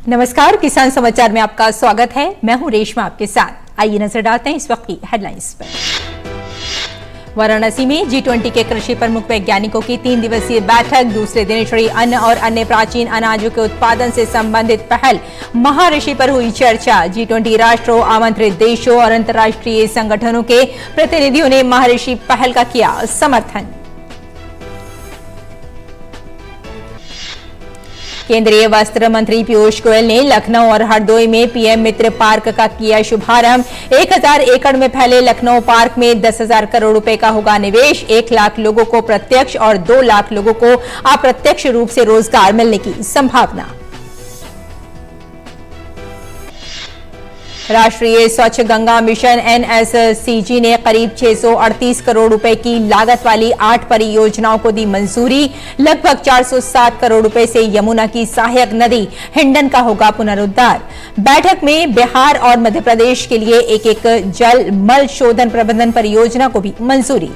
नमस्कार, किसान समाचार में आपका स्वागत है। मैं हूं रेशमा आपके साथ। आइए नजर डालते हैं इस वक्त की हेडलाइंस पर। वाराणसी में G20 के कृषि प्रमुख वैज्ञानिकों की 3 दिवसीय बैठक। दूसरे दिन श्री अन्न और अन्य प्राचीन अनाजों के उत्पादन से संबंधित पहल महाऋषि पर हुई चर्चा। G20 राष्ट्रों, आमंत्रित देशों और अंतर्राष्ट्रीय संगठनों के प्रतिनिधियों ने महर्षि पहल का किया समर्थन। केंद्रीय वस्त्र मंत्री पीयूष गोयल ने लखनऊ और हरदोई में पीएम मित्र पार्क का किया शुभारंभ। 1000 एकड़ में फैले लखनऊ पार्क में 10,000 करोड़ रुपए का होगा निवेश। 1 लाख लोगों को प्रत्यक्ष और 2 लाख लोगों को अप्रत्यक्ष रूप से रोजगार मिलने की संभावना। राष्ट्रीय स्वच्छ गंगा मिशन NSCG ने करीब 638 करोड़ रुपए की लागत वाली 8 परियोजनाओं को दी मंजूरी। लगभग 407 करोड़ रुपए से यमुना की सहायक नदी हिंडन का होगा पुनरुद्धार। बैठक में बिहार और मध्य प्रदेश के लिए एक जल मल शोधन प्रबंधन परियोजना को भी मंजूरी।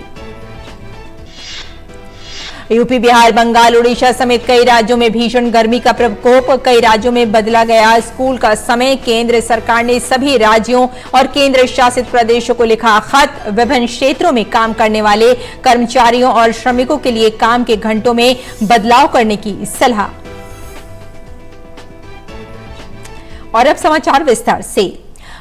यूपी, बिहार, बंगाल, उड़ीसा समेत कई राज्यों में भीषण गर्मी का प्रकोप। कई राज्यों में बदला गया स्कूल का समय। केंद्र सरकार ने सभी राज्यों और केंद्र शासित प्रदेशों को लिखा खत। विभिन्न क्षेत्रों में काम करने वाले कर्मचारियों और श्रमिकों के लिए काम के घंटों में बदलाव करने की सलाह। और अब समाचार विस्तार से।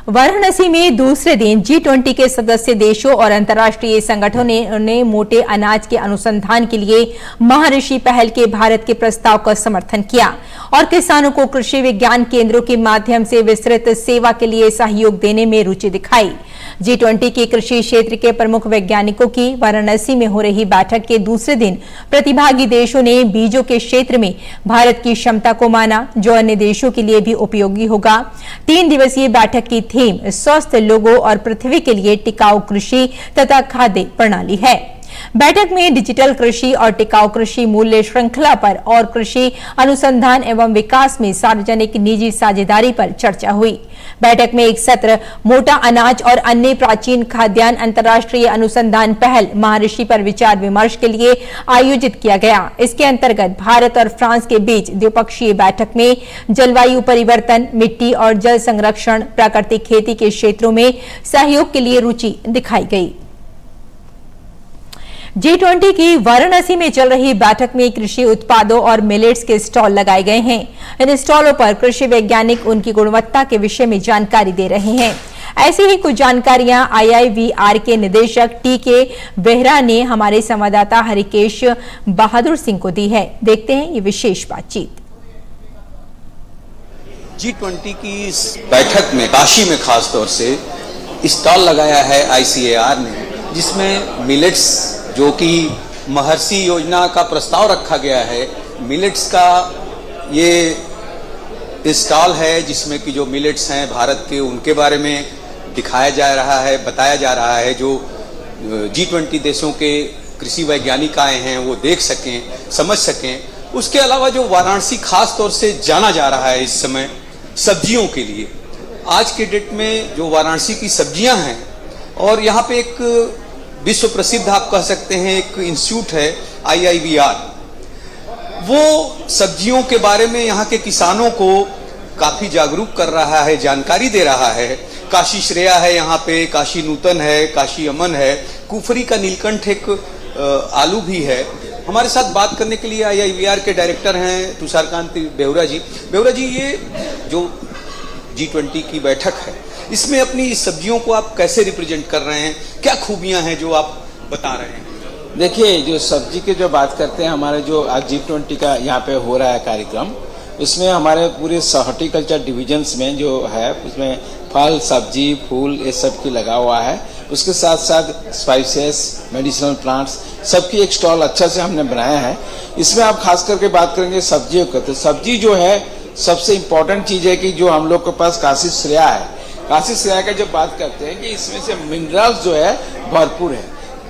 वाराणसी में दूसरे दिन G20 के सदस्य देशों और अंतर्राष्ट्रीय संगठनों ने मोटे अनाज के अनुसंधान के लिए महर्षि पहल के भारत के प्रस्ताव का समर्थन किया और किसानों को कृषि विज्ञान केंद्रों के माध्यम से विस्तृत सेवा के लिए सहयोग देने में रुचि दिखाई। G20 के कृषि क्षेत्र के प्रमुख वैज्ञानिकों की वाराणसी में हो रही बैठक के दूसरे दिन प्रतिभागी देशों ने बीजों के क्षेत्र में भारत की क्षमता को माना, जो अन्य देशों के लिए भी उपयोगी होगा। 3 दिवसीय बैठक की थीम स्वस्थ लोगों और पृथ्वी के लिए टिकाऊ कृषि तथा खाद्य प्रणाली है। बैठक में डिजिटल कृषि और टिकाऊ कृषि मूल्य श्रृंखला पर और कृषि अनुसंधान एवं विकास में सार्वजनिक निजी साझेदारी पर चर्चा हुई। बैठक में एक सत्र मोटा अनाज और अन्य प्राचीन खाद्यान्न अंतर्राष्ट्रीय अनुसंधान पहल महर्षि पर विचार विमर्श के लिए आयोजित किया गया। इसके अंतर्गत भारत और फ्रांस के बीच द्विपक्षीय बैठक में जलवायु परिवर्तन, मिट्टी और जल संरक्षण, प्राकृतिक खेती के क्षेत्रों में सहयोग के लिए रुचि दिखाई गई। G20 की वाराणसी में चल रही बैठक में कृषि उत्पादों और मिलेट्स के स्टॉल लगाए गए हैं। इन स्टॉलों पर कृषि वैज्ञानिक उनकी गुणवत्ता के विषय में जानकारी दे रहे हैं। ऐसी ही कुछ जानकारियां IIVR के निदेशक TK बेहरा ने हमारे संवाददाता हरिकेश बहादुर सिंह को दी है। देखते हैं ये विशेष बातचीत। G20 की इस बैठक में काशी में खास तौर से स्टॉल लगाया है ICAR ने, जिसमें मिलेट्स जो कि महर्षि योजना का प्रस्ताव रखा गया है, मिलेट्स का ये स्टॉल है जिसमें कि जो मिलेट्स हैं भारत के, उनके बारे में दिखाया जा रहा है, बताया जा रहा है। जो G20 देशों के कृषि वैज्ञानिक आए हैं वो देख सकें, समझ सकें। उसके अलावा जो वाराणसी खास तौर से जाना जा रहा है इस समय सब्जियों के लिए, आज के डेट में जो वाराणसी की सब्जियां हैं, और यहाँ पे एक विश्व प्रसिद्ध आप कह सकते हैं एक इंस्टीट्यूट है IIVR, वो सब्जियों के बारे में यहाँ के किसानों को काफी जागरूक कर रहा है, जानकारी दे रहा है। काशी श्रेया है यहाँ पे, काशी नूतन है, काशी अमन है, कुफरी का नीलकंठ एक आलू भी है। हमारे साथ बात करने के लिए IIVR के डायरेक्टर हैं तुषारकांत बेहुरा जी। बेहुरा जी, ये जो G20 की बैठक है, इसमें अपनी सब्जियों को आप कैसे रिप्रेजेंट कर रहे हैं? क्या खूबियां हैं जो आप बता रहे हैं? देखिए, जो सब्जी की जो बात करते हैं, हमारे जो आज G20 का यहाँ पे हो रहा है कार्यक्रम, इसमें हमारे पूरे हॉर्टिकल्चर डिविजन्स में जो है उसमें फल, सब्जी, फूल ये सब की लगा हुआ है। उसके साथ साथ स्पाइसेस, मेडिसिनल प्लांट्स, सबकी एक स्टॉल अच्छा से हमने बनाया है। इसमें आप खास करके बात करेंगे सब्जियों का, तो सब्जी जो है सबसे इम्पोर्टेंट चीज़ है कि जो हम लोग के पास काशी श्रेया है, काशी श्रेया का जब बात करते हैं कि इसमें से मिनरल्स जो है भरपूर है।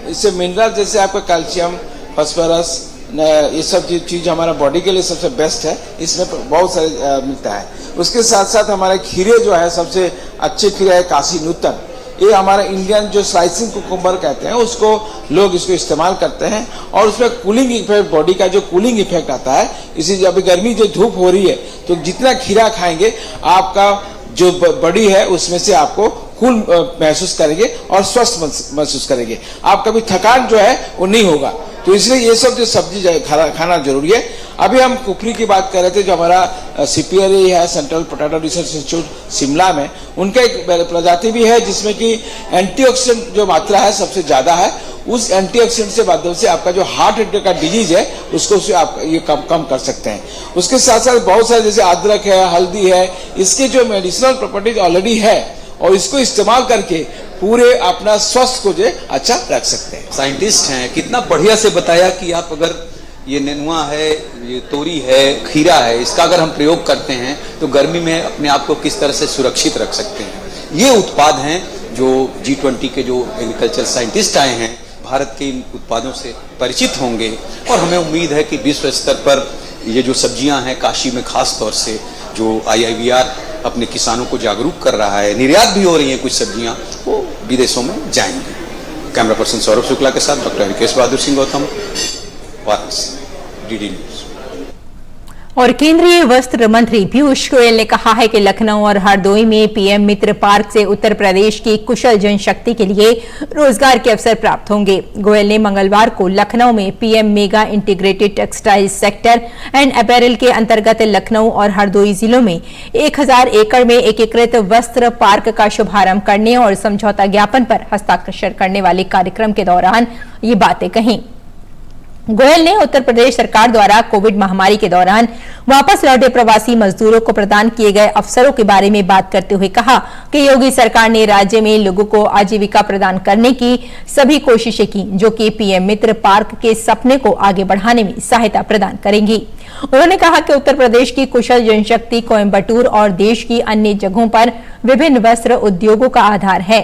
इससे मिनरल्स जैसे आपका कैल्शियम, फास्फोरस, ये सब चीज़ हमारा बॉडी के लिए सबसे बेस्ट है, इसमें बहुत सारे मिलता है। उसके साथ साथ हमारे खीरे जो है सबसे अच्छे खीरे है काशी नूतन। ये हमारा इंडियन जो स्लाइसिंग कुकुम्बर कहते हैं उसको लोग इसको इस्तेमाल करते हैं और उसमें कूलिंग इफेक्ट, बॉडी का जो कूलिंग इफेक्ट आता है। इसी जब गर्मी जो धूप हो रही है तो जितना खीरा खाएंगे आपका जो बॉडी है उसमें से आपको कूल महसूस करेंगे और स्वस्थ महसूस करेंगे, आपका भी थकान जो है वो नहीं होगा। तो इसलिए ये सब जो सब्जी खाना जरूरी है। अभी हम कुफरी की बात कर रहे थे, जो हमारा CPRE है, central potato research institute Shimla में, उनका एक प्रजाति भी है जिसमें कि एंटीऑक्सीडेंट जो मात्रा है सबसे ज्यादा है। उस एंटीऑक्सीडेंट से माध्यम से आपका जो हार्ट अटैक का डिजीज है उसको आप ये कम कर सकते हैं। उसके साथ साथ बहुत सारे जैसे अदरक है, हल्दी है, इसके जो मेडिसिनल प्रॉपर्टीज ऑलरेडी है और इसको इस्तेमाल करके पूरे अपना स्वास्थ्य को जो अच्छा रख सकते हैं। साइंटिस्ट हैं, कितना बढ़िया से बताया कि आप अगर ये नेनुआ है, ये तोरी है, खीरा है, इसका अगर हम प्रयोग करते हैं तो गर्मी में अपने आप को किस तरह से सुरक्षित रख सकते हैं। ये उत्पाद हैं जो G20 के जो एग्रीकल्चर साइंटिस्ट आए हैं भारत के इन उत्पादों से परिचित होंगे और हमें उम्मीद है कि विश्व स्तर पर ये जो सब्जियां हैं, काशी में खास तौर से जो IIVR अपने किसानों को जागरूक कर रहा है, निर्यात भी हो रही हैं कुछ सब्जियां, वो विदेशों में जाएंगी। कैमरा पर्सन सौरभ शुक्ला के साथ doctor Rikesh Bahadur Singh Gautam, Varanasi, DD news. और केंद्रीय वस्त्र मंत्री पीयूष गोयल ने कहा है कि लखनऊ और हरदोई में PM मित्र पार्क से उत्तर प्रदेश की कुशल जनशक्ति के लिए रोजगार के अवसर प्राप्त होंगे। गोयल ने मंगलवार को लखनऊ में PM mega integrated textile sector and apparel के अंतर्गत लखनऊ और हरदोई जिलों में 1000 एकड़ में एकीकृत वस्त्र पार्क का शुभारंभ करने और समझौता ज्ञापन पर हस्ताक्षर करने वाले कार्यक्रम के दौरान ये बातें कही। गोयल ने उत्तर प्रदेश सरकार द्वारा कोविड महामारी के दौरान वापस लौटे प्रवासी मजदूरों को प्रदान किए गए अवसरों के बारे में बात करते हुए कहा कि योगी सरकार ने राज्य में लोगों को आजीविका प्रदान करने की सभी कोशिशें की, जो कि PM मित्र पार्क के सपने को आगे बढ़ाने में सहायता प्रदान करेंगी। उन्होंने कहा कि उत्तर प्रदेश की कुशल जनशक्ति कोयम्बटूर और देश की अन्य जगहों पर विभिन्न वस्त्र उद्योगों का आधार है।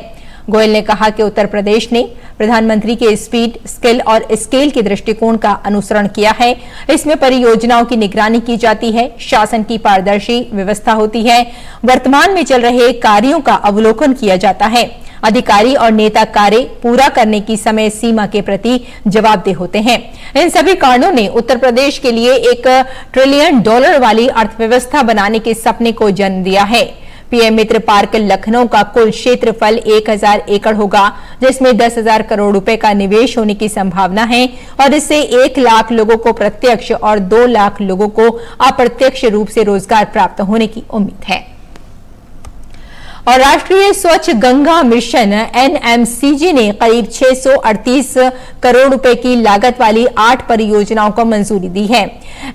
गोयल ने कहा कि उत्तर प्रदेश ने प्रधानमंत्री के स्पीड, स्किल और स्केल के दृष्टिकोण का अनुसरण किया है। इसमें परियोजनाओं की निगरानी की जाती है, शासन की पारदर्शी व्यवस्था होती है, वर्तमान में चल रहे कार्यों का अवलोकन किया जाता है। अधिकारी और नेता कार्य पूरा करने की समय सीमा के प्रति जवाबदेह होते हैं। इन सभी कारणों ने उत्तर प्रदेश के लिए $1 ट्रिलियन वाली अर्थव्यवस्था बनाने के सपने को जन्म दिया है। PM मित्र पार्क लखनऊ का कुल क्षेत्रफल 1000 एकड़ होगा, जिसमें 10,000 करोड़ रुपए का निवेश होने की संभावना है और इससे 1 लाख लोगों को प्रत्यक्ष और 2 लाख लोगों को अप्रत्यक्ष रूप से रोजगार प्राप्त होने की उम्मीद है। और राष्ट्रीय स्वच्छ गंगा मिशन NMCG ने करीब 638 करोड़ रुपए की लागत वाली 8 परियोजनाओं को मंजूरी दी है।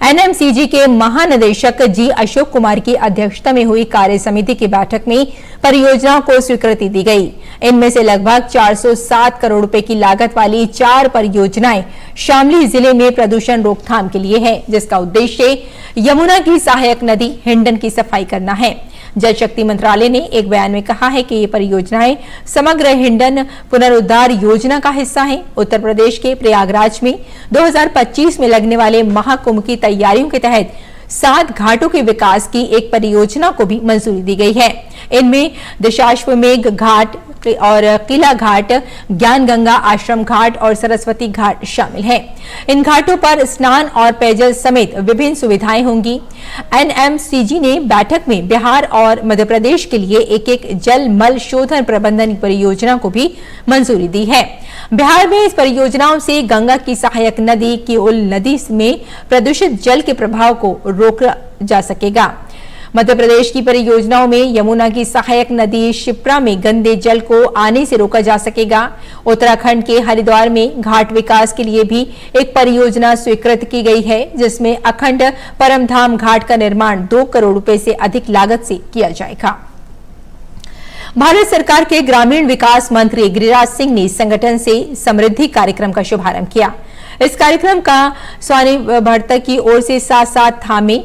NMCG के महानिदेशक G अशोक कुमार की अध्यक्षता में हुई कार्य समिति की बैठक में परियोजनाओं को स्वीकृति दी गई। इनमें से लगभग 407 करोड़ रुपए की लागत वाली 4 परियोजनाएं शामली जिले में प्रदूषण रोकथाम के लिए है, जिसका उद्देश्य यमुना की सहायक नदी हिंडन की सफाई करना है। जल शक्ति मंत्रालय ने एक बयान में कहा है कि ये परियोजनाएं समग्र हिंडन पुनरुद्धार योजना का हिस्सा हैं। उत्तर प्रदेश के प्रयागराज में 2025 में लगने वाले महाकुंभ की तैयारियों के तहत 7 घाटों के विकास की एक परियोजना को भी मंजूरी दी गई है। इनमें दशाश्वमेध घाट और किला घाट, ज्ञान गंगा आश्रम घाट और सरस्वती घाट शामिल हैं। इन घाटों पर स्नान और पेयजल समेत विभिन्न सुविधाएं होंगी। NMCG ने बैठक में बिहार और मध्य प्रदेश के लिए एक जल मल शोधन प्रबंधन परियोजना को भी मंजूरी दी है। बिहार में इस परियोजनाओं से गंगा की सहायक नदी किउल नदी में प्रदूषित जल के प्रभाव को रोका जा सकेगा। मध्य प्रदेश की परियोजनाओं में यमुना की सहायक नदी शिप्रा में गंदे जल को आने से रोका जा सकेगा। उत्तराखंड के हरिद्वार में घाट विकास के लिए भी एक परियोजना स्वीकृत की गई है, जिसमें अखंड परमधाम घाट का निर्माण 2 करोड़ रुपए से अधिक लागत से किया जाएगा। भारत सरकार के ग्रामीण विकास मंत्री गिरिराज सिंह ने संगठन से समृद्धि कार्यक्रम का शुभारंभ किया। इस कार्यक्रम का स्वामी भट्ट की ओर से साथ साथ थामे,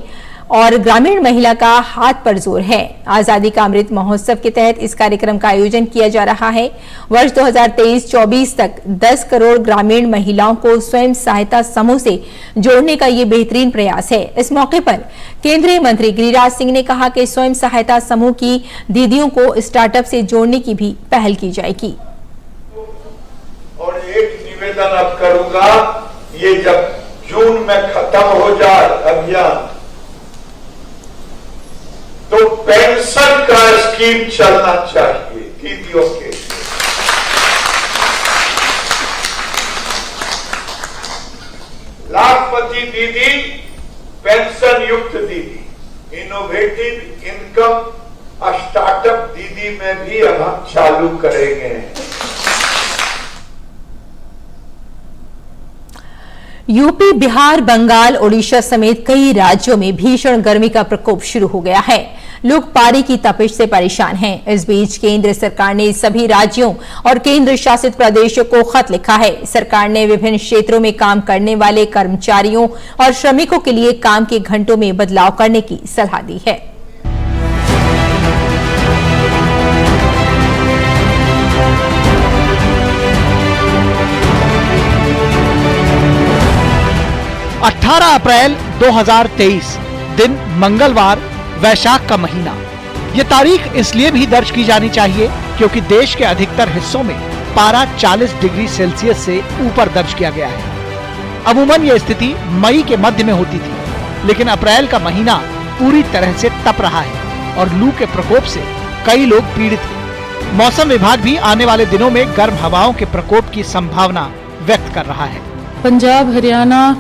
और ग्रामीण महिला का हाथ पर जोर है। आजादी का अमृत महोत्सव के तहत इस कार्यक्रम का आयोजन किया जा रहा है। वर्ष 2023-24 तक 10 करोड़ ग्रामीण महिलाओं को स्वयं सहायता समूह से जोड़ने का ये बेहतरीन प्रयास है। इस मौके पर केंद्रीय मंत्री गिरिराज सिंह ने कहा कि स्वयं सहायता समूह की दीदियों को स्टार्टअप से जोड़ने की भी पहल की जाएगी। और एक निवेदन अब करूंगा, ये जब जून में खत्म हो जाए अभियान, तो पेंशन का स्कीम चलना चाहिए दीदियों के। लाखपति दीदी, पेंशन युक्त दीदी, इनोवेटिव इनकम स्टार्टअप दीदी में भी अब हम चालू करेंगे। यूपी, बिहार, बंगाल, ओडिशा समेत कई राज्यों में भीषण गर्मी का प्रकोप शुरू हो गया है। लोग पारे की तपिश से परेशान हैं। इस बीच केंद्र सरकार ने सभी राज्यों और केंद्र शासित प्रदेशों को खत लिखा है। सरकार ने विभिन्न क्षेत्रों में काम करने वाले कर्मचारियों और श्रमिकों के लिए काम के घंटों में बदलाव करने की सलाह दी है। अठारह अप्रैल 2023 दिन मंगलवार, वैशाख का महीना। ये तारीख इसलिए भी दर्ज की जानी चाहिए क्योंकि देश के अधिकतर हिस्सों में पारा 40 डिग्री सेल्सियस से ऊपर दर्ज किया गया है। अमूमन ये स्थिति मई के मध्य में होती थी, लेकिन अप्रैल का महीना पूरी तरह से तप रहा है और लू के प्रकोप से कई लोग पीड़ित हैं। मौसम विभाग भी आने वाले दिनों में गर्म हवाओं के प्रकोप की संभावना व्यक्त कर रहा है। पंजाब, हरियाणा,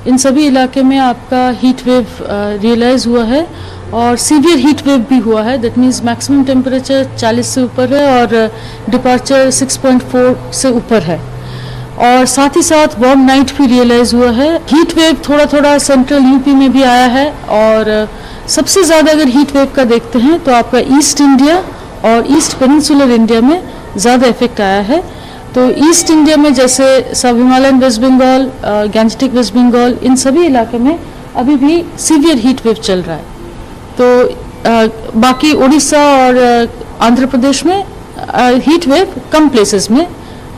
इन सभी इलाके में आपका हीट वेव रियलाइज हुआ है और सीवियर हीट वेव भी हुआ है। दैट मीन्स मैक्सिमम टेम्परेचर 40 से ऊपर है और डिपार्चर 6.4 से ऊपर है और साथ ही साथ वार्म नाइट भी रियलाइज हुआ है। हीट वेव थोड़ा थोड़ा सेंट्रल यूपी में भी आया है और सबसे ज़्यादा अगर हीट वेव का देखते हैं तो आपका ईस्ट इंडिया और ईस्ट पेनिनसुलर इंडिया में ज़्यादा इफेक्ट आया है। तो ईस्ट इंडिया में जैसे सब Himalayan West Bengal, Gangetic West Bengal, इन सभी इलाके में अभी भी सीवियर हीट वेव चल रहा है। तो बाकी उड़ीसा और आंध्र प्रदेश में हीट वेव कम प्लेसेस में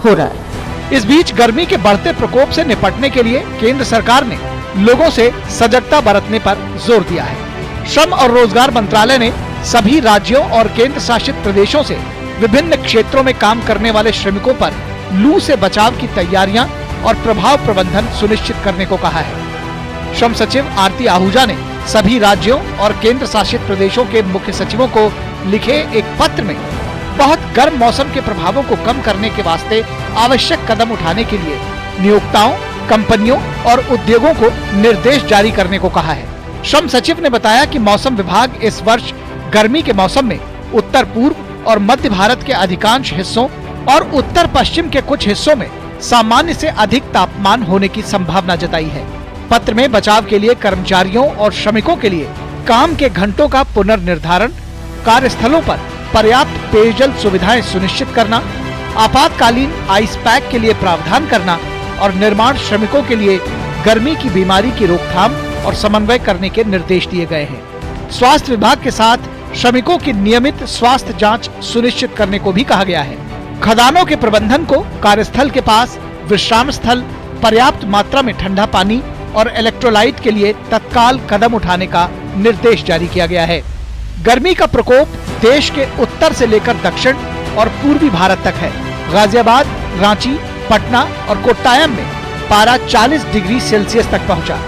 हो रहा है। इस बीच गर्मी के बढ़ते प्रकोप से निपटने के लिए केंद्र सरकार ने लोगों से सजगता बरतने पर जोर दिया है। श्रम और रोजगार मंत्रालय ने सभी राज्यों और केंद्र शासित प्रदेशों से विभिन्न क्षेत्रों में काम करने वाले श्रमिकों पर लू से बचाव की तैयारियां और प्रभाव प्रबंधन सुनिश्चित करने को कहा है। श्रम सचिव आरती आहूजा ने सभी राज्यों और केंद्र शासित प्रदेशों के मुख्य सचिवों को लिखे एक पत्र में बहुत गर्म मौसम के प्रभावों को कम करने के वास्ते आवश्यक कदम उठाने के लिए नियोक्ताओं, कंपनियों और उद्योगों को निर्देश जारी करने को कहा है। श्रम सचिव ने बताया कि मौसम विभाग इस वर्ष गर्मी के मौसम में उत्तर पूर्व और मध्य भारत के अधिकांश हिस्सों और उत्तर पश्चिम के कुछ हिस्सों में सामान्य से अधिक तापमान होने की संभावना जताई है। पत्र में बचाव के लिए कर्मचारियों और श्रमिकों के लिए काम के घंटों का पुनर्निर्धारण, कार्यस्थलों पर पर्याप्त पेयजल सुविधाएं सुनिश्चित करना, आपातकालीन आइस पैक के लिए प्रावधान करना और निर्माण श्रमिकों के लिए गर्मी की बीमारी की रोकथाम और समन्वय करने के निर्देश दिए गए हैं। स्वास्थ्य विभाग के साथ श्रमिकों की नियमित स्वास्थ्य जांच सुनिश्चित करने को भी कहा गया है। खदानों के प्रबंधन को कार्यस्थल के पास विश्राम स्थल, पर्याप्त मात्रा में ठंडा पानी और इलेक्ट्रोलाइट के लिए तत्काल कदम उठाने का निर्देश जारी किया गया है। गर्मी का प्रकोप देश के उत्तर से लेकर दक्षिण और पूर्वी भारत तक है। गाजियाबाद, रांची, पटना और कोट्टायम में पारा 40 डिग्री सेल्सियस तक पहुंचा।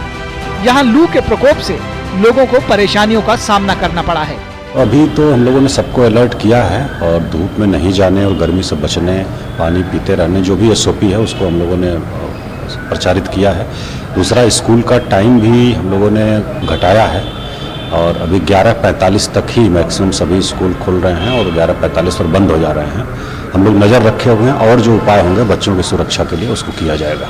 यहाँ लू के प्रकोप से लोगों को परेशानियों का सामना करना पड़ा है। अभी तो हम लोगों ने सबको अलर्ट किया है और धूप में नहीं जाने और गर्मी से बचने, पानी पीते रहने, जो भी SOP है उसको हम लोगों ने प्रचारित किया है। दूसरा, स्कूल का टाइम भी हम लोगों ने घटाया है और अभी 11:45 तक ही मैक्सिमम सभी स्कूल खुल रहे हैं और 11:45 पर बंद हो जा रहे हैं। हम लोग नज़र रखे हुए हैं और जो उपाय होंगे बच्चों की सुरक्षा के लिए उसको किया जाएगा।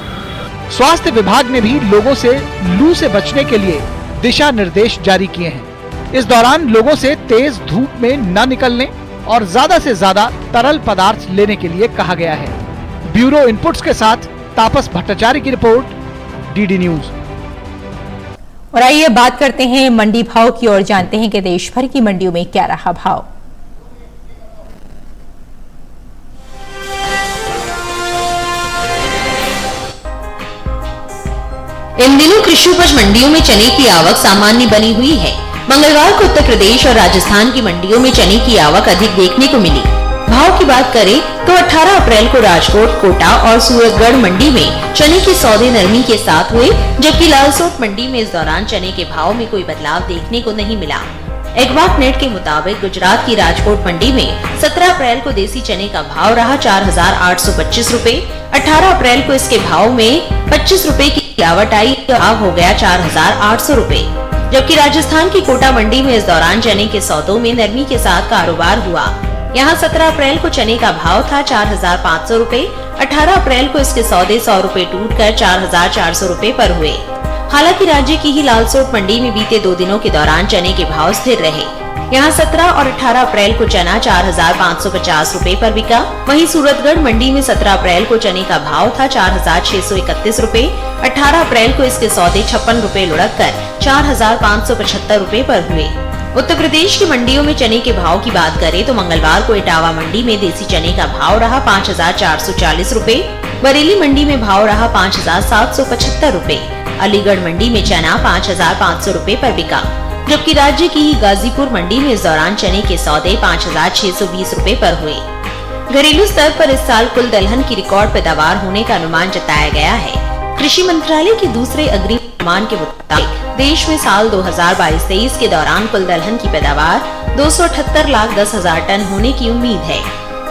स्वास्थ्य विभाग ने भी लोगों से लू से बचने के लिए दिशा निर्देश जारी किए हैं। इस दौरान लोगों से तेज धूप में न निकलने और ज्यादा से ज्यादा तरल पदार्थ लेने के लिए कहा गया है। ब्यूरो इनपुट्स के साथ तापस भट्टाचार्य की रिपोर्ट, DD न्यूज। और आइए बात करते हैं मंडी भाव की और जानते हैं कि देश भर की मंडियों में क्या रहा भाव। इन दिनों कृषि उपज मंडियों में चने की आवक सामान्य बनी हुई है। मंगलवार को उत्तर प्रदेश और राजस्थान की मंडियों में चने की आवक अधिक देखने को मिली। भाव की बात करें तो 18 अप्रैल को राजकोट, कोटा और सूरतगढ़ मंडी में चने के सौदे नरमी के साथ हुए, जबकि लालसोट मंडी में इस दौरान चने के भाव में कोई बदलाव देखने को नहीं मिला। एग्वाक नेट के मुताबिक गुजरात की राजकोट मंडी में 17 अप्रैल को देसी चने का भाव रहा 4,825 रूपए। 18 अप्रैल को इसके भाव में 25 रूपए की गिरावट आई तो भाव हो गया 4,800 रूपए। जबकि राजस्थान की कोटा मंडी में इस दौरान चने के सौदों में नरमी के साथ कारोबार हुआ। यहाँ 17 अप्रैल को चने का भाव था 4,500 रूपए। 18 अप्रैल को इसके सौदे 100 रूपए टूट कर 4,400 रूपए पर हुए। हालांकि राज्य की ही लालसोट मंडी में बीते 2 दिनों के दौरान चने के भाव स्थिर रहे। यहाँ 17 और 18 अप्रैल को चना 4,550 रूपए पर बिका। वहीं सूरतगढ़ मंडी में 17 अप्रैल को चने का भाव था 4,631 रूपए। 18 अप्रैल को इसके सौदे 56 रूपए लुढ़क कर 4,575 रूपए पर हुए। उत्तर प्रदेश की मंडियों में चने के भाव की बात करें तो मंगलवार को इटावा मंडी में देसी चने का भाव रहा 5,440 रूपए। बरेली मंडी में भाव रहा 5,775 रूपए। अलीगढ़ मंडी में चना 5,500 रूपए पर बिका। जबकि राज्य की ही गाजीपुर मंडी में इस दौरान चने के सौदे 5,620 रूपए पर हुए। घरेलू स्तर पर इस साल कुल दलहन की रिकॉर्ड पैदावार होने का अनुमान जताया गया है। कृषि मंत्रालय के दूसरे अग्रिम अनुमान के मुताबिक देश में साल 2022-23 के दौरान कुल दलहन की पैदावार 278,10,000 टन होने की उम्मीद है,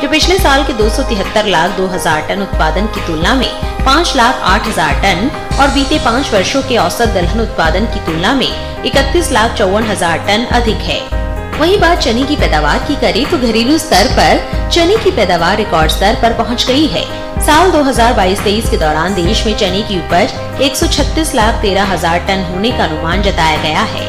जो पिछले साल के 273,02,000 टन उत्पादन की तुलना में 5,08,000 टन और बीते 5 वर्षों के औसत दलहन उत्पादन की तुलना में 31,54,000 टन अधिक है। वहीं बात चने की पैदावार की करें तो घरेलू स्तर पर चने की पैदावार रिकॉर्ड स्तर पर पहुंच गई है। साल 2022-23 के दौरान देश में चने की उपज 136,13,000 टन होने का अनुमान जताया गया है।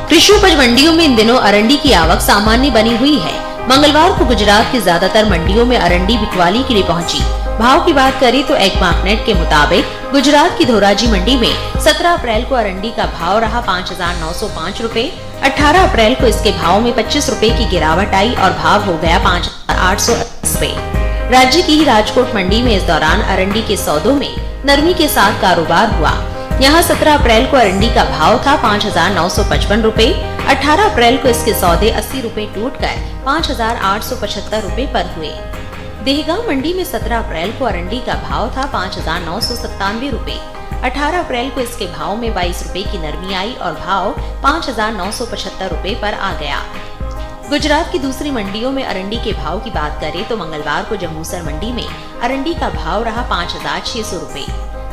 कृषि उपज मंडियों में इन दिनों अरंडी की आवक सामान्य बनी हुई है। मंगलवार को गुजरात की ज्यादातर मंडियों में अरंडी बिकवाली के लिए पहुंची। भाव की बात करें तो एग्वाक नेट के मुताबिक गुजरात की धोराजी मंडी में 17 अप्रैल को अरंडी का भाव रहा 5,905 रूपए। 18 अप्रैल को इसके भाव में 25 रूपए की गिरावट आई और भाव हो गया 5,880 रूपए। राज्य की ही राजकोट मंडी में इस दौरान अरंडी के सौदों में नरमी के साथ कारोबार हुआ। यहाँ 17 अप्रैल को अरंडी का भाव था 5,955 रूपए। 18 अप्रैल को इसके सौदे 80 रूपए टूट कर 5,875 रूपए पर हुए। देहगांव मंडी में 17 अप्रैल को अरंडी का भाव था 5,997 रूपए। 18 अप्रैल को इसके भाव में 22 रूपए की नरमी आई और भाव 5,975 रूपए पर आ गया। गुजरात की दूसरी मंडियों में अरंडी के भाव की बात करें तो मंगलवार को जम्मूसर मंडी में अरंडी का भाव रहा 5,600 रूपए।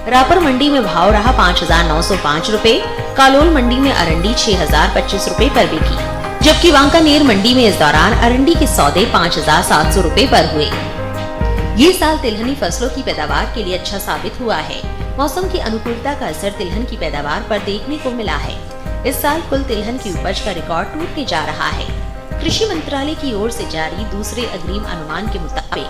रापर मंडी में भाव रहा 5,905 रूपए। कालोल मंडी में अरंडी 6,025 रूपए पर बिकी। जबकि वांकानेर मंडी में इस दौरान अरंडी के सौदे 5,700 रूपए पर हुए। ये साल तिलहनी फसलों की पैदावार के लिए अच्छा साबित हुआ है। मौसम की अनुकूलता का असर तिलहन की पैदावार पर देखने को मिला है। इस साल कुल तिलहन की उपज का रिकॉर्ड टूटने जा रहा है। कृषि मंत्रालय की ओर से जारी दूसरे अग्रिम अनुमान के मुताबिक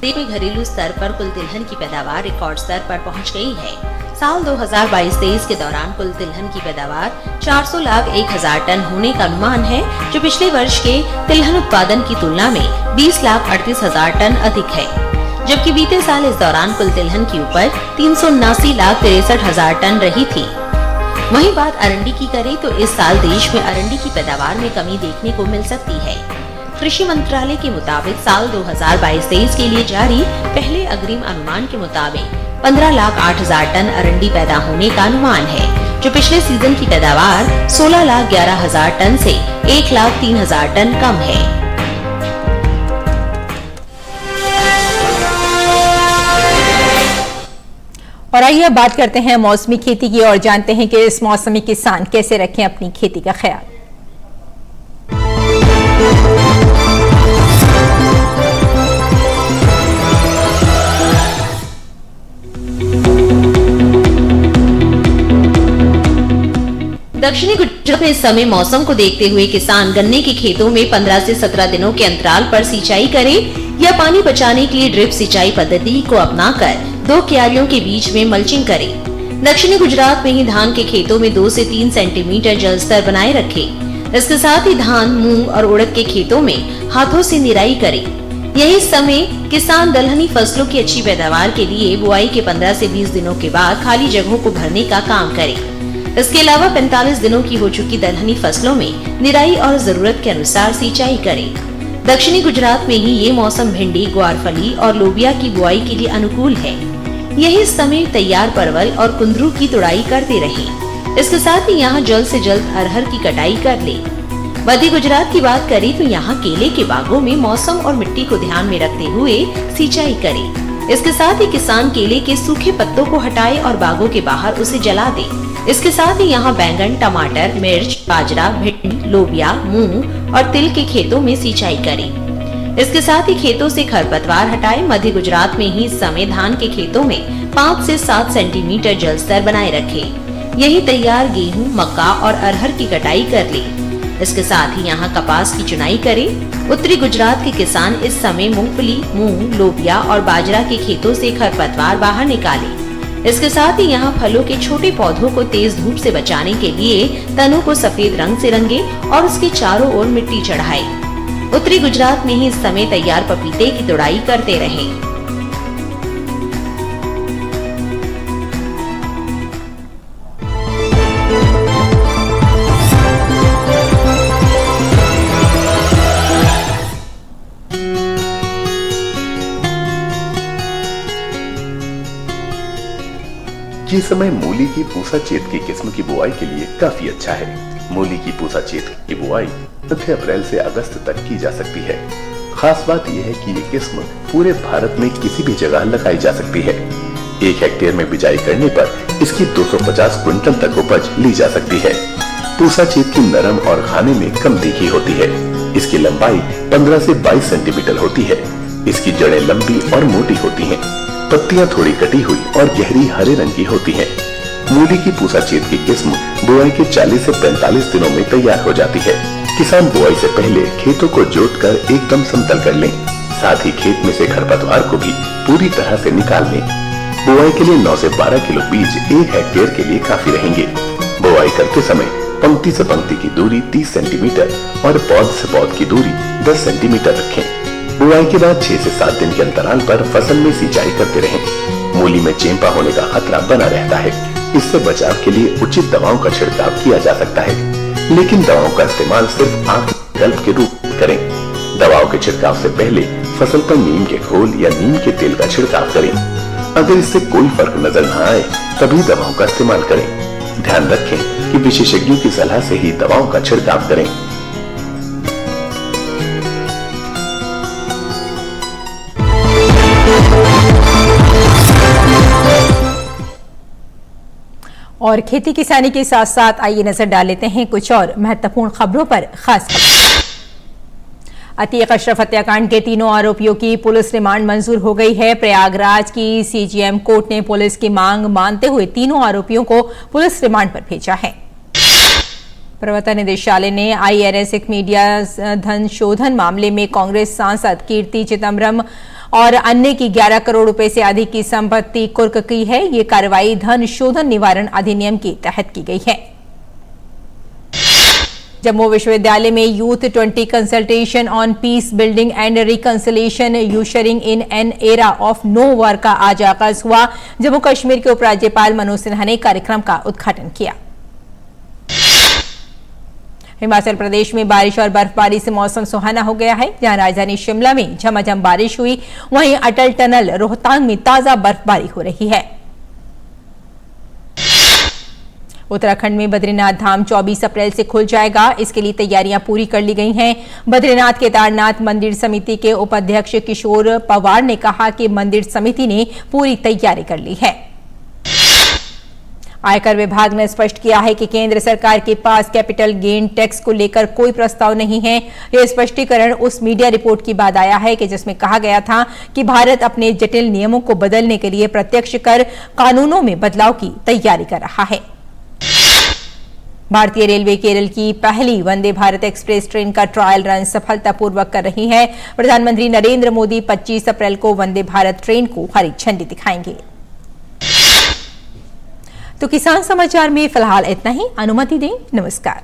देश में घरेलू स्तर पर कुल तिलहन की पैदावार रिकॉर्ड स्तर पर पहुंच गई है। साल 2022-23 के दौरान कुल तिलहन की पैदावार 400,01,000 टन होने का अनुमान है, जो पिछले वर्ष के तिलहन उत्पादन की तुलना में 20,38,000 टन अधिक है। जबकि बीते साल इस दौरान कुल तिलहन की उपज 379,63,000 टन रही थी। वहीं बात अरंडी की करें तो इस साल देश में अरंडी की पैदावार में कमी देखने को मिल सकती है। कृषि मंत्रालय के मुताबिक साल 2022-23 के लिए जारी पहले अग्रिम अनुमान के मुताबिक 15,08,000 टन अरंडी पैदा होने का अनुमान है, जो पिछले सीजन की पैदावार 16,11,000 टन से 1,03,000 टन कम है। और आइए बात करते हैं मौसमी खेती की और जानते हैं कि इस मौसम में किसान कैसे रखें अपनी खेती का ख्याल। दक्षिणी गुजरात में इस समय मौसम को देखते हुए किसान गन्ने के खेतों में 15 से 17 दिनों के अंतराल पर सिंचाई करे या पानी बचाने के लिए ड्रिप सिंचाई पद्धति को अपनाकर 2 क्यारियों के बीच में मल्चिंग करे। दक्षिणी गुजरात में ही धान के खेतों में 2 से 3 सेंटीमीटर जल स्तर बनाए रखे। इसके साथ ही धान, मूंग और उड़द के खेतों में हाथों से निराई करे। यही समय किसान दलहनी फसलों की अच्छी पैदावार के लिए बुआई के 15 से 20 दिनों के बाद खाली जगहों को भरने का काम करे। इसके अलावा 45 दिनों की हो चुकी दलहनी फसलों में निराई और जरूरत के अनुसार सिंचाई करें। दक्षिणी गुजरात में ही ये मौसम भिंडी, ग्वारफली और लोबिया की बुआई के लिए अनुकूल है। यही समय तैयार परवल और कुंदरू की तुड़ाई करते रहे। इसके साथ ही यहाँ जल्द से जल्द अरहर की कटाई कर ले। मध्य गुजरात की बात करें तो यहाँ केले के बागों में मौसम और मिट्टी को ध्यान में रखते हुए सिंचाई करे। इसके साथ ही किसान केले के सूखे पत्तों को हटाए और बागों के बाहर उसे जला दे। इसके साथ ही यहाँ बैंगन, टमाटर, मिर्च, बाजरा, भिंडी, लोबिया, मूंग और तिल के खेतों में सिंचाई करें। इसके साथ ही खेतों से खरपतवार हटाए। मध्य गुजरात में ही इस समय धान के खेतों में 5 से 7 सेंटीमीटर जल स्तर बनाए रखे। यही तैयार गेहूं, मक्का और अरहर की कटाई कर ले। इसके साथ ही यहाँ कपास की चुनाई करें। उत्तरी गुजरात के किसान इस समय मूंगफली, मूंग, लोबिया और बाजरा के खेतों से खरपतवार बाहर निकाले। इसके साथ ही यहाँ फलों के छोटे पौधों को तेज धूप से बचाने के लिए तनों को सफेद रंग से रंगे और उसके चारों ओर मिट्टी चढ़ाए। उत्तरी गुजरात में ही इस समय तैयार पपीते की तुड़ाई करते रहे। ये समय मूली की पूसा चेत की किस्म की बुआई के लिए काफी अच्छा है। मूली की पूसा चेत की बुआई मध्य अप्रैल से अगस्त तक की जा सकती है। खास बात यह है कि ये किस्म पूरे भारत में किसी भी जगह लगाई जा सकती है। 1 हेक्टेयर में बिजाई करने पर इसकी 250 क्विंटल तक उपज ली जा सकती है। पूसा चेत की नरम और खाने में कम तीखी होती है। इसकी लंबाई 15 से 22 सेंटीमीटर होती है। इसकी जड़ें लंबी और मोटी होती हैं। पत्तियां थोड़ी कटी हुई और गहरी हरे रंग की होती हैं। मूली की पूसा चेत की किस्म बुआई के 40 से 45 दिनों में तैयार हो जाती है। किसान बुआई से पहले खेतों को जोतकर एकदम समतल कर लें। साथ ही खेत में से खरपतवार को भी पूरी तरह से निकाल लें। बुआई के लिए 9 से 12 किलो बीज 1 हेक्टेयर के लिए काफी रहेंगे। बुआई करते समय पंक्ति से पंक्ति की दूरी 30 सेंटीमीटर और पौध से पौध की दूरी 10 सेंटीमीटर रखें। बुआई के बाद 6 से 7 दिन के अंतराल पर फसल में सिंचाई करते रहें। मूली में चेंपा होने का खतरा बना रहता है। इससे बचाव के लिए उचित दवाओं का छिड़काव किया जा सकता है, लेकिन दवाओं का इस्तेमाल सिर्फ आखिरी विकल्प के रूप में करें। दवाओं के छिड़काव से पहले फसल पर नीम के घोल या नीम के तेल का छिड़काव करें। अगर इससे कोई फर्क नजर न आए तभी दवाओं का इस्तेमाल करें। ध्यान रखें कि विशेषज्ञों की सलाह से ही दवाओं का छिड़काव करें। और खेती किसानी के साथ साथ आइए नजर डाल लेते हैं कुछ और महत्वपूर्ण खबरों पर। खास खबर, अतीक अशरफ हत्याकांड के 3 आरोपियों की पुलिस रिमांड मंजूर हो गई है। प्रयागराज की सीजीएम कोर्ट ने पुलिस की मांग मानते हुए 3 आरोपियों को पुलिस रिमांड पर भेजा है। प्रवर्तन निदेशालय ने INS मीडिया धन शोधन मामले में कांग्रेस सांसद कीर्ति चिदम्बरम और अन्य की 11 करोड़ रुपए से अधिक की संपत्ति कुर्क की है। ये कार्रवाई धन शोधन निवारण अधिनियम के तहत की गई है। जम्मू विश्वविद्यालय में youth 20 consultation on peace building and reconciliation ushering in an era of no war का आज आगाज हुआ। जम्मू कश्मीर के उपराज्यपाल मनोज सिन्हा ने कार्यक्रम का उद्घाटन किया। हिमाचल प्रदेश में बारिश और बर्फबारी से मौसम सुहाना हो गया है। जहां राजधानी शिमला में झमाझम बारिश हुई, वहीं अटल टनल रोहतांग में ताजा बर्फबारी हो रही है। उत्तराखंड में बद्रीनाथ धाम 24 अप्रैल से खुल जाएगा। इसके लिए तैयारियां पूरी कर ली गई हैं। बद्रीनाथ केदारनाथ मंदिर समिति के उपाध्यक्ष किशोर पवार ने कहा कि मंदिर समिति ने पूरी तैयारी कर ली है। आयकर विभाग ने स्पष्ट किया है कि केंद्र सरकार के पास कैपिटल गेन टैक्स को लेकर कोई प्रस्ताव नहीं है। यह स्पष्टीकरण उस मीडिया रिपोर्ट की बाद आया है कि जिसमें कहा गया था कि भारत अपने जटिल नियमों को बदलने के लिए प्रत्यक्ष कर कानूनों में बदलाव की तैयारी कर रहा है। भारतीय रेलवे केरल की पहली वंदे भारत एक्सप्रेस ट्रेन का ट्रायल रन सफलतापूर्वक कर रही है। प्रधानमंत्री नरेंद्र मोदी 25 अप्रैल को वंदे भारत ट्रेन को हरी झंडी दिखाएंगे। तो किसान समाचार में फिलहाल इतना ही। अनुमति दें, नमस्कार।